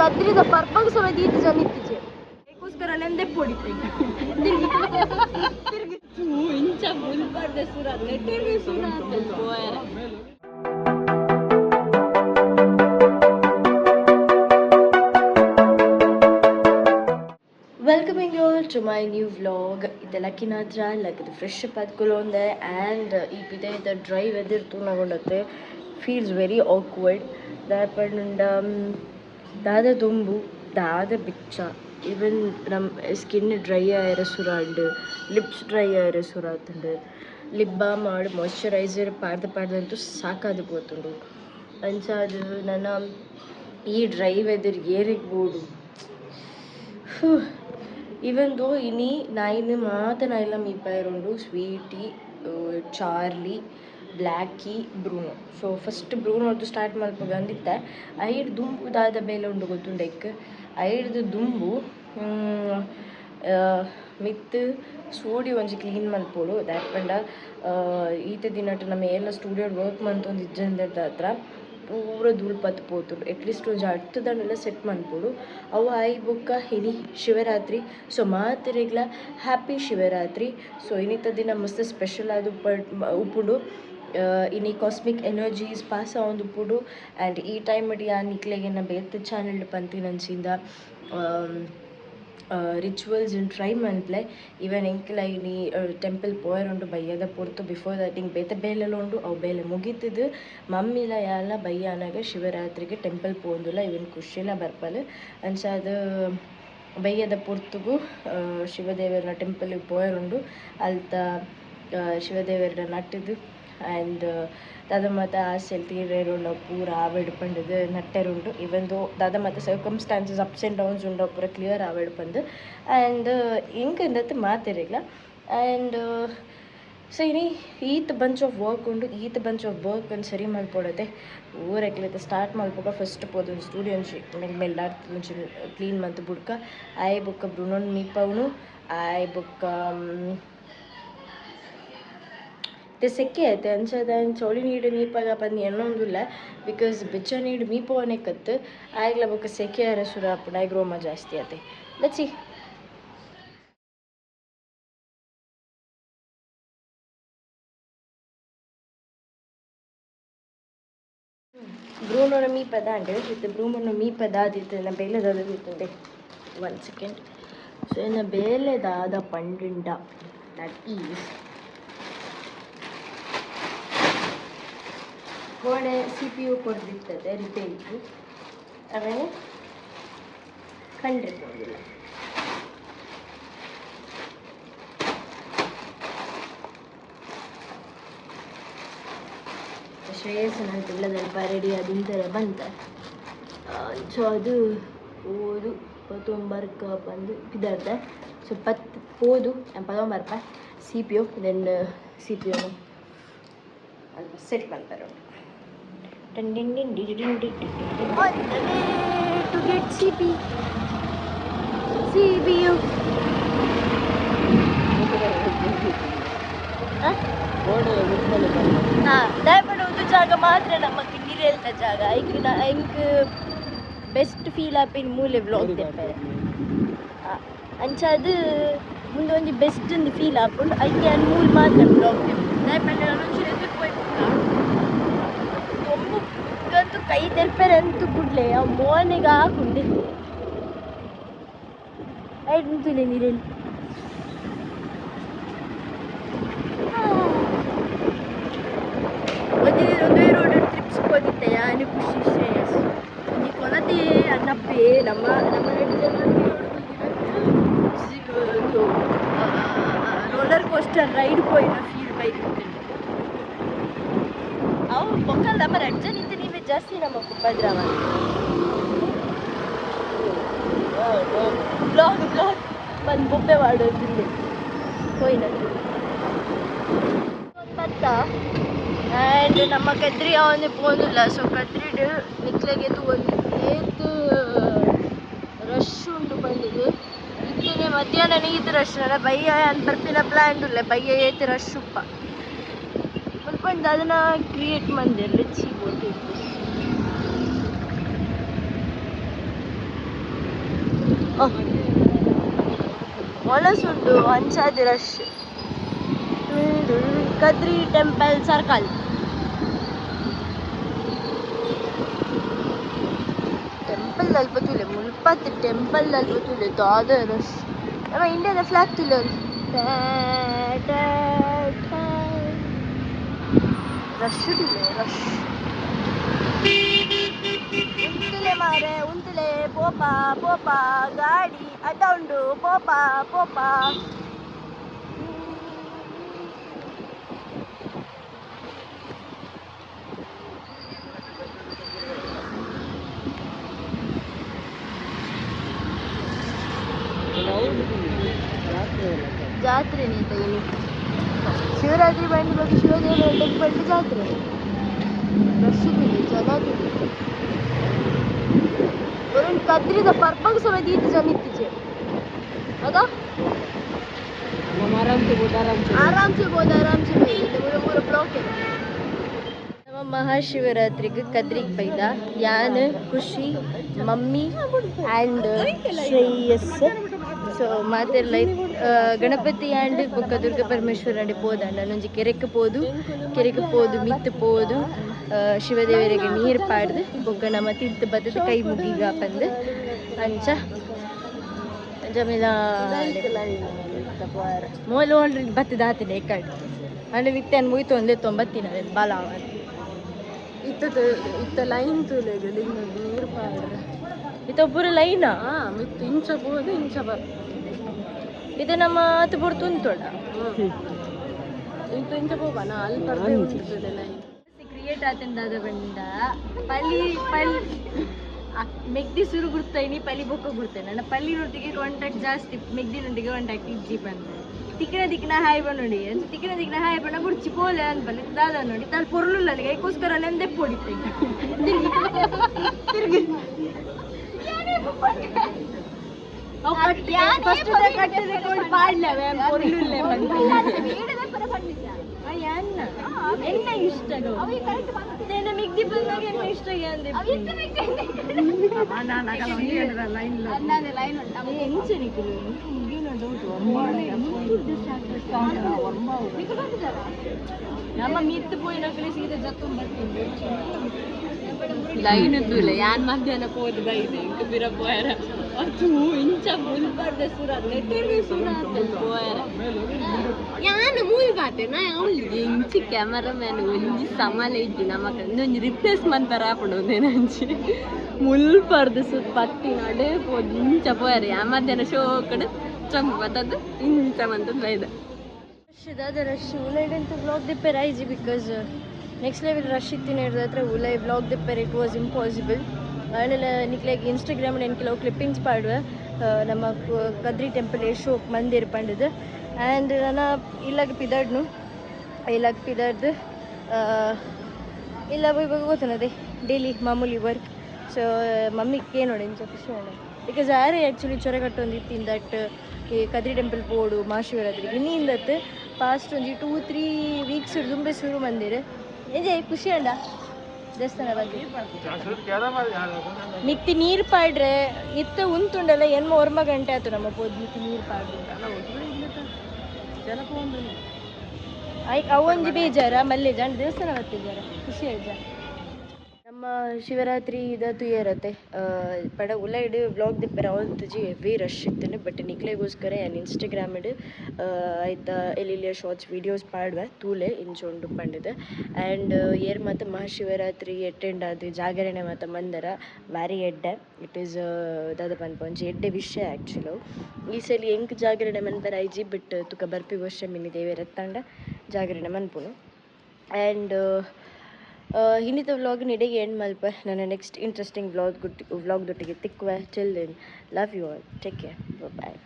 ಕದ್ರಿದ ಪರ್ಪಂಗ್ ಸಮೇತ ಈತ ಜನ ಇತ್ತೀಚೆ ಅದಕ್ಕೋಸ್ಕರ ನೆಂದೆ ಪೊಡಿತೆ ಇಂಚ ಮುಲ್ಬಾರ್ದೆ ಸುರ ನೆಟ್ಟರಿಗೆ ಸುರ Welcoming you all to my new vlog. ಇದೆಲ್ಲ ಕಿನಾತ್ರ ಲೈಕ್ ಫ್ರೆಶ್ ಅಪ್ ಆದ್ಕೊಳ್ಳೋಂದೆ ಆ್ಯಂಡ್ ಈ ದ ಡ್ರೈವ್ ಎದಿರ್ತು ನಗೊಂಡತ್ತೆ ಫೀಲ್ಸ್ ವೆರಿ ಆಕ್ವರ್ಡ್ ದಾಪಂಡ ದಾದ ದುಂಬು ದಾದ ಬಿಚ್ಚ ಈವನ್ ನಮ್ಮ ಸ್ಕಿನ್ ಡ್ರೈ ಆಯಿರ ಸುರಾಂಡು ಲಿಪ್ಸ್ ಡ್ರೈ ಆಯಿರ ಸುರಾತುಂಡು ಲಿಪ್ ಬಾಮ್ ಮಾಡಿ ಮಾಯ್ಶ್ಚರೈಸರ್ ಪಾಡ್ದಂತೂ ಸಾಕಾದು ಪೋತುಂಡು ಅಂಚಾದು ನನ್ನ ಈ ಡ್ರೈವ್ ಎದುರು ಏರಿಗೆ ಬೋಡು ಈವನ್ ದೋ ಇನಿ ನಾಯಿನ ಮಾತ್ರ ನಾಯಿಲ್ಲ ಮೀಪಾಯಿರುಂಡು Sweetie Charlie Blackie Bruno so first ಬ್ರೂನೋದು ಸ್ಟಾರ್ಟ್ ಮಲ್ಪಗ ಅಂದಿತ್ತೆ ಐಡ್ ದುಂಬು ದಾದ ಬೇಲೆ ಉಂಡು ಗೊತ್ತುಂಡೆಕ್ ಐಡ್ದು ದುಂಬು ಮಿತ್ ಸ್ಟೂಡಿಯೋ ಒಂಜಿ ಕ್ಲೀನ್ ಮಲ್ಪೋಡು ದಾಟ್ ಪಂಡ ಈತ ದಿನಟ್ಟು ನಮ್ಮ ಎಲ್ಲ ಸ್ಟುಡಿಯೋ ವರ್ಕ್ ಮಂತೊಂದು ಇಜ್ಜಂದದ ಹತ್ರ ಪೂರ ಧೂಳ್ಪತ್ತು ಪೋತುಂಡು ಅಟ್ಲೀಸ್ಟ್ ಒಂದು 10 ದಂಡೆಲ್ಲ ಸೆಟ್ ಮನ್ಪೋಡು ಅವು ಆಯ್ ಬೊಕ್ಕ ಇನಿ ಶಿವರಾತ್ರಿ ಸೊ ಮಾತೆರೆಗ್ಲ ಹ್ಯಾಪಿ ಶಿವರಾತ್ರಿ ಸೊ ಇನ್ನಿತ ದಿನ ಮಸ್ತ್ ಸ್ಪೆಷಲ್ ಆದ ಉಪ್ಪುಂಡು ಇನಿ ಕಾಸ್ಮಿಕ್ ಎನರ್ಜೀಸ್ ಪಾಸ್ ಆವೊಂದು ಉಪ್ಪುಂಡು ಆ್ಯಂಡ್ ಈ ಟೈಮ್ ಅಡಿ ಆ ನಿಕ್ಲೆಗೆ ನಾ ಬೇತೆ ಚಾನಲ್ ಪಂತಿನಂಚಿಂದ ರಿಚುವಲ್ಸ್ ಇನ್ ಟ್ರೈ ಮನ್ಪ್ಲೆ ಇವನ್ ಎಂಕ್ಲ ಇನಿ ಟೆಂಪಲ್ ಪೋಯರುಂಡು ಬಯ್ಯದ ಪೊರ್ತು ಬಿಫೋರ್ ದಟ್ ಹಿಂಗೆ ಬೇತೆ ಬೇಲೆಲ್ಲ ಉಂಡು ಅವು ಬೇಲೆ ಮುಗಿತದು ಮಮ್ಮಿಲ ಯಾಲ ಬಯ್ಯಾನಾಗ ಶಿವರಾತ್ರಿಗೆ ಟೆಂಪಲ್ ಪೋಂದುಲ್ಲ ಇವನ್ ಖುಷಿಲ ಬರ್ಪಲ್ ಅಂಚಾದ ಬಯ್ಯದ ಪೊರ್ತುಗು ಶಿವದೇವರನ ಟೆಂಪಲ್ಗೆ ಪೋಯರುಂಡು ಅಲ್ತ ಶಿವದೇವರನ ನಟ್ಟದು ಆ್ಯಂಡ್ ದಾದ ಮಾತ ಆಸೆಲ್ ತೀರೇರುಂಡು ಪೂರ ಆವೇಡ್ ಪಂಡದು ನಟ್ಟೆರುಂಡು ಇವನ್ ದೋ ದಾದ ಮಾತ ಸರ್ಕಮ್ಸ್ಟಾನ್ಸಸ್ ಅಪ್ಸ್ ಆ್ಯಂಡ್ ಡೌನ್ಸ್ ಉಂಡು ಪೂರ ಕ್ಲಿಯರ್ ಆವೇಡ್ ಪಂದು ಆ್ಯಂಡ್ ಇಂಕಂದತ್ತು ಮಾತೆರೆಗ್ಲ ಆ್ಯಂಡ್ ಸೊ ಇನಿ ಈತ್ ಬಂಚ್ ಆಫ್ ವರ್ಕ್ ಉಂಡು ಈತ್ ಬಂಚ್ ಆಫ್ ವರ್ಕ್ ಒಂದು ಸರಿ ಮಲ್ಪೊಡತೆ ಊರೆಗ್ಲೈತೆ ಸ್ಟಾರ್ಟ್ ಮಲ್ಪುಗ ಫಸ್ಟ್ ಪೋದೊಂದು ಸ್ಟೂಡಿಯೋ ಮೇಲ್ದಾಡ್ತು ಕ್ಲೀನ್ ಮಂತ್ ಬುಡ್ಕ ಆಯ್ ಬುಕ್ಕ ಬ್ರುನೊನ್ ಮೀಪವನು ಆಯ್ ಬುಕ್ಕ ಸೆಕೆ ಐತೆ ಅಂಚದ ಚೌಳಿ ನೀಡು ಮೀಪಾಗ ಬಂದು ಎನ್ನೊಂದಿಲ್ಲ ಬಿಕಾಸ್ ಬೆಚ್ಚ ನೀಡು ಮೀಪವನೇ ಕತ್ತು ಆಗ್ಲ ಬೊಕ್ಕ ಸೆಕೆ ಅರ ಸುರ ಆಯ್ಗ ರೋಮ ಜಾಸ್ತಿ ಆತೆ ಲಚ್ಚಿ ಬ್ರೂನೋನ ಮೀಪದ ಅಂಡೆ ಇತ್ತು ಬ್ರೂನೋನ ಮೀಪದ ಆದಿತ್ತು ನಾ ಬೇಲೆದಾದ ಇತ್ತಂಡೆ 1 ಸೆಕೆಂಡ್ ಸೊ ಇನ್ನು ಬೇಲೆದಾದ ಪಂಡಿಂಡ ದಟ್ ಈಸ್ ಗೋಡೆ ಸಿ ಪಿ ಯು ಕೊಡ್ದಿರ್ತದೆ ರಿಪೇರಿಗೆ ಆಮೇಲೆ ಕಂಡಿರ್ಬೋದಿಲ್ಲ ಶ್ರೇಯಸ್ಸನಂತೆಲ್ಲದಲ್ಪ ರೆಡಿ ಅದಿಂತಾರೆ ಬಂತ ಸೊ ಅದು ಓದು ಪತ್ತೊಂಬರ್ಕ ಬಂದು ಇದಾರ್ದ ಸೊ ಓದು ಪತ್ತೊಂಬರ್ಪ C P U then C P U set ಮಾಡ್ತಾರೆ On the way to get CPU. ದಯಪಟ್ಟು ಒಂದು ಜಾಗ ಮಾತ್ರ ನಮಗೆ ನೀರೇಳ್ತ ಜಾಗ ಹೆಂಗೆ ಬೆಸ್ಟ್ ಫೀಲ್ ಆಪಿನ ಮೂಲೆ ವ್ಲಾಗ್ ತೆಪ್ಪರೆ ಅಂಚದು ಮುಂದೆ ಒಂದು ಬೆಸ್ಟ್ ಒಂದು ಫೀಲ್ ಹಾಕೊಂಡು ಐಕೆ ಅಲ್ಲಿ ಮೂಲ ಮಾತ್ರ ವ್ಲಾಗ್ ದಯಪಟ್ಟು ನಾನು ಒಮ್ಮಕ್ಕಂತೂ ಕೈ ತೆರ್ಪರೆ ಅಂತೂ ಕುಡ್ಲೆ ಆ ಮೋನೆಗೆ ಹಾಕೊಂಡಿದ್ದೆ ಐದು ನಿಂತಿಲ್ಲ ನೀರಲ್ಲಿ ಒಂದೇ ರೋಡ್ ಟ್ರಿಪ್ಸ್ ಹೋಗಿತ್ತೆ ಯಾನು ಖುಷಿ ಶ್ರೇಯಸ್ ಈ ಕೊನತೆ ಅನ್ನಪ್ಪೆ ನಮ್ಮ ರೋಲರ್ ಕೋಸ್ಟರ್ ರೈಡ್ ಹೋಯಿನ ಫೀಲ್ ಬೈಕ್ ಅವು ಬೊಕ್ಕಲ್ಲ ನಮ್ಮ ರಡ್ಜ ನಿಂತು ನೀವೇ ಜಾಸ್ತಿ ನಮ್ಮ ಉಪದ್ರವ ಬ್ಲಾಗ್ ಬಂದು ಬೊಬ್ಬೆ ಮಾಡೋದಿಲ್ಲ ಹೋಯ್ನ ಪತ್ತ ಆ್ಯಂಡ್ ನಮ್ಮ ಕದ್ರಿ ಅವನೇ ಪೋದಿಲ್ಲ ಸೊ ಕದ್ರಿಡು ನಿಕ್ಲೆಗೆ ಒಂದು ಏತ್ ರಶ್ ಉಂಟು ಬಂದಿದ್ದು ಇತ್ತೇನೆ ಮಧ್ಯಾಹ್ನ ಈತ್ ರಶ್ ಅಲ್ಲ ಬಯ್ಯ ಅಂತ ಬರ್ಪಿನ ಪ್ಲ್ಯಾನ್ ಇಲ್ಲ ಬಯ್ಯ ಏತ್ ರಶ್ ಉಪ್ಪ ಮುಲ್ಪಂಡು ಅದನ್ನ ಕ್ರಿಯೇಟ್ ಮಂದಿರಲಿ ಸಿಗ್ಬೋದು ಒಳಸುಂಡು ಅಂಚಾದ rush Kadri temple circle temple ಅಲ್ಪ ತುಲೆ ಮುಲ್ಪತ್ತು ಟೆಂಪಲ್ ಅಲ್ಪ ತುಲೆ ದಾದ ರಶ್ ನಮ್ಮ ಇಂಡಿಯಾದ ಫ್ಲಾಗ್ ತುಲೆ ರಶ್ ತುಲೆ ರಶ್ ಉಂತುಲೆ ಮಾರೆ ಉಂತುಲೆ ಪೋಪ ಪೋಪ ಗಾಡಿ ಅಡ್ಡ ಉಂಡು ಪೋಪ ಪೋಪ ಜಾತ್ರೆ ನೀತಾಗಿ ಶಿವರಾತ್ರಿ ಬಂದು ಬಗ್ಗೆ ಶಿವದೇವ ಬಂದು ಜಾತ್ರೆ ರಶ್ ಜನ ಬರೋಣ ಕದ್ರಿದ ಪರ್ಪಂಗ್ ಸಮೇತ ಈತ ಜನ ಇತ್ತೀಚೆ ಅದಾ ಆರಾಮ್ಸೆ ಬೋದು ಮೂರು ಬ್ಲಾಕ್ ಇದೆ ನಮ್ಮ ಮಹಾಶಿವರಾತ್ರಿಗೆ ಕದ್ರಿಗೆ ಬೈದ ಯಾನ್ ಖುಷಿ ಮಮ್ಮಿ ಆ್ಯಂಡ್ ಶ್ರೇಯಸ್ ಸೊ ಮಾತೆಲ್ಲ ಗಣಪತಿ ಆ್ಯಂಡ್ ಬೊಕ್ಕ ದುರ್ಗ ಪರಮೇಶ್ವರ ಅಂಡೆ ಪೋದ ನಾನೊಂಜಿ ಕೆರೆಕ್ಕೆ ಪೋದು ಮಿತ್ತು ಪೋದು ಶಿವದೇವರಿಗೆ ನೀರು ಪಾಡ್ದು ಬೊಕ್ಕ ನಮ್ಮ ತಿರ್ತು ಬತ್ತದ ಕೈ ಮುಗಿಗ ಪಂದು ಅಂಚ ಜಮೇಲ ಮೂಲ ಆಲ್ರೆಡಿ ಬತ್ತದ ಆತನೆ ಕಡ್ ಅಂದ್ರೆ ವಿತ್ತೇನು ಮುಗಿತು ಒಂದೇ 90 ಬಾಲ ಇತ್ತ ಲೈನ್ ತುಲೆಗೆ ನೀರು ಪಾಡ್ರೆ ಇತ್ತೊಬ್ಬರು ಲೈನಾ ಮಿತ್ತು ಇಂಚ ಬೋದು ಇಂಚ ಬರ್ತದೆ ಇದು ನಮ್ಮ ಹತ್ತು ಬುಡ್ತು ಉಂಟೋಡ ಇಂಚ ಹೋಗೋಣ ಅಲ್ಲಿ ಬರ್ದೇ ಉಂಟುತ್ತದೆ ಲೈನ್ ಕ್ರಿಯೇಟ್ ಆತಂದಾದ ಬಂದ ಪಲ್ಲಿ ಮೆಗ್ದಿ ಸುರು ಗುಡ್ತೈನಿ ಪಲ್ಲಿ ಬೊಕ್ಕ ಗುಡ್ತೇನೆ ನನ್ನ ಪಲ್ಲಿನೊಟ್ಟಿಗೆ ಕಾಂಟ್ಯಾಕ್ಟ್ ಜಾಸ್ತಿ ಮೆಗ್ದಿನೊಟ್ಟಿಗೆ ಕಾಂಟ್ಯಾಕ್ಟ್ ಇಜ್ಜಿ ಬಂದು ತಿಕ್ಕಿನ ಹಾಯ್ ನೋಡಿ ತಿಕ್ಕಿನ ಹಾಯ್ ಬಣ್ಣ ಬುಡ್ಚಿ ಪೋಲೆ ಅನ್ಬಲ್ಲಿ ದಾದ ನೋಡಿ ತಾನು ಪೊರ್ಲಿಲ್ಲ ಅಲ್ಲಿಗೆ ಅದಕ್ಕೋಸ್ಕರ ನೆಂದೆ ಪೊಡಿತೆ ಮಿಗ್ದಿ ಬಂದಾಗ ಇಷ್ಟ ನಮ್ಮ ಮಿತ್ತು ಪೋಯಿನ ಸೀದಾ ಜತ್ತು ಬರ್ತೀನಿ ಲೈನ್ ಇಲ್ಲ ಯಾನ್ ಮಧ್ಯಾಹ್ನ ಪೋದು ಬೈದೆ ಇಂಕ ಬಿರ ಪೋಯರ ಅದು ಇಂಚ ಮುಲ್ಬಾರ್ದೆ ಸುರ ನೆಟ್ಟಿಗೆ ಸುರ ಪೋಯರ ಯಾನ್ ಮೂಲ್ ಬಾತೆ ನಾ ಅವಳಿಗೆ ಇಂಚಿ ಕ್ಯಾಮರಾಮ್ಯಾನ್ ಒಂಜಿ ಸಮಾಲೆ ಇಜ್ಜಿ ನಮ್ಮ ಒಂಜಿ ರಿಪ್ಲೇಸ್ಮೆಂಟ್ ತರ ಹಾಕೊಂಡೋದೆ ನಂಚಿ ಮುಲ್ಬಾರ್ದು ಸುತ್ತ ಪತ್ತಿ ನಡೆ ಪೋದು ಇಂಚ ಪೋಯರ ಯಾ ಮಧ್ಯಾಹ್ನ ಶೋ ಕಡೆ ಚಂಪು ಬತ್ತದು ಇಂಚ ಮಂತದ್ದು ಬೈದ ರಶ್ ಉಲೈಡಂತೂ ಬ್ಲಾಗ್ ದಿಪ್ಪೆ ರೈಜಿ ಬಿಕಾಸ್ ನೆಕ್ಸ್ಟ್ ಲೆವೆಲ್ ರಶ್ ಇತ್ತಿನ ಹಿಡಿದ್ರೆ ಉಲೈ ಬ್ಲಾಗ್ ದಿಪ್ಪರ್ ಇಟ್ ವಾಸ್ ಇಂಪಾಸಿಬಲ್ ಆಮೇಲೆ ನಿಕ್ಲಾಗಿ ಇನ್ಸ್ಟಾಗ್ರಾಮ್ ಏನು ಕೆಲವು ಕ್ಲಿಪ್ಪಿಂಗ್ಸ್ ಪಾಡುವೆ ನಮ್ಮ ಕದ್ರಿ ಟೆಂಪಲ್ ಶೋ ಮಂದಿರ ಪಂಡದು ಆ್ಯಂಡ್ ನಾನು ಇಲ್ಲಾಗ ಪಿದಾಡ್ದು ಇಲ್ಲ ಇವಾಗ ಗೊತ್ತನದೆ ಡೈಲಿ ಮಾಮೂಲಿ ವರ್ಕ್ ಸೊ ಮಮ್ಮಿಗೆ ನೋಡಿ ಇಂಚ ಖುಷಿ ಮಾಡ ಬಿಕಾಸ್ ಆರೆ ಆ್ಯಕ್ಚುಲಿ ಚೊರಗಟ್ಟೊಂದು ಇತ್ತಿನ ದಟ್ ಈ ಕದ್ರಿ ಟೆಂಪಲ್ ಪೋಡು ಮಹಾಶಿವರಾತ್ರಿಗೆ ಇನ್ನಿಂದತ್ತು ಪಾಸ್ಟ್ ಒಂಜಿ 2-3 ವೀಕ್ಸ್ ತುಂಬೆ ಶುರು ಮಂದಿರ ಎಂಜಾಯ್ ಖುಷಿ ಅಂಡ ದೇವಸ್ಥಾನ ಬಗ್ಗೆ ಮಿತ್ತಿ ನೀರು ಪಾಡ್ರೆ ಇತ್ತ ಉಂತುಂಡಲ್ಲ ಎನ್ಮ 1 ಗಂಟೆ ಆಯ್ತು ನಮ್ಮ ಪೋದ್ ಮಿತ್ತಿ ನೀರು ಪಾಡ್ರೆ ಅವೊಂದು ಬೇಜಾರ ಮಲ್ಲೆ ಜನ ದೇವಸ್ಥಾನ ಬರ್ತಿದ್ದಾರೆ ಖುಷಿ ಆಯ್ತು ನಮ್ಮ ಶಿವರಾತ್ರಿ ಇದತ್ತು ಇರತ್ತೆ ಪಡ ಉಳ್ಳಾಯಿಡು ಬ್ಲಾಗ್ ದಿಪ್ಪರ ಅವತ್ತುಜಿ ಹೆವಿ ರಶ್ ಇತ್ತು ಬಟ್ ನಿಕ್ಲೆಗೋಸ್ಕರ ಏನು ಇನ್ಸ್ಟಾಗ್ರಾಮಿಡು ಆಯ್ತಾ ಎಲ್ಲಿಯ ಶಾರ್ಟ್ಸ್ ವೀಡಿಯೋಸ್ ಪಾಡ್ವೆ ತೂಲೆ ಇಂಚೊಂಡು ಪಂಡಿದೆ ಆ್ಯಂಡ್ ಏರ್ ಮತ್ತು ಮಹಾಶಿವರಾತ್ರಿ ಅಟೆಂಡ್ ಆದ ಜಾಗರಣೆ ಮತ್ತು ಮಂದರ ವ್ಯಾರಿ ಎಡ್ಡೆ ಇಟ್ ಈಸ್ ದಾದ ಪನ್ಪಂಚಿ ಎಡ್ಡೆ ವಿಷಯ ಆ್ಯಕ್ಚುಲು ಈ ಸಲ ಎಂಕ್ ಜಾಗರಣೆ ಮನ್ಪರ ಐಜಿ ಬಿಟ್ಟು ತುಕ ಬರ್ಪಿ ವರ್ಷ ಮಿನಿ ದೇವೆ ರತ್ತಂಡ ಜಾಗರಣೆ ಮನ್ಪುನು ಆ್ಯಂಡ್ ಇನ್ನಿತ ವ್ಲಾಗ್ ನಿಡೆಗೆ ಎಂಡ್ ಮಲ್ಪ ನನ್ನ ನೆಕ್ಸ್ಟ್ ಇಂಟ್ರೆಸ್ಟಿಂಗ್ ವ್ಲಾಗ್ದೊಟ್ಟಿಗೆ ತಿಕ್ಕುವೆ till then love you all take care bye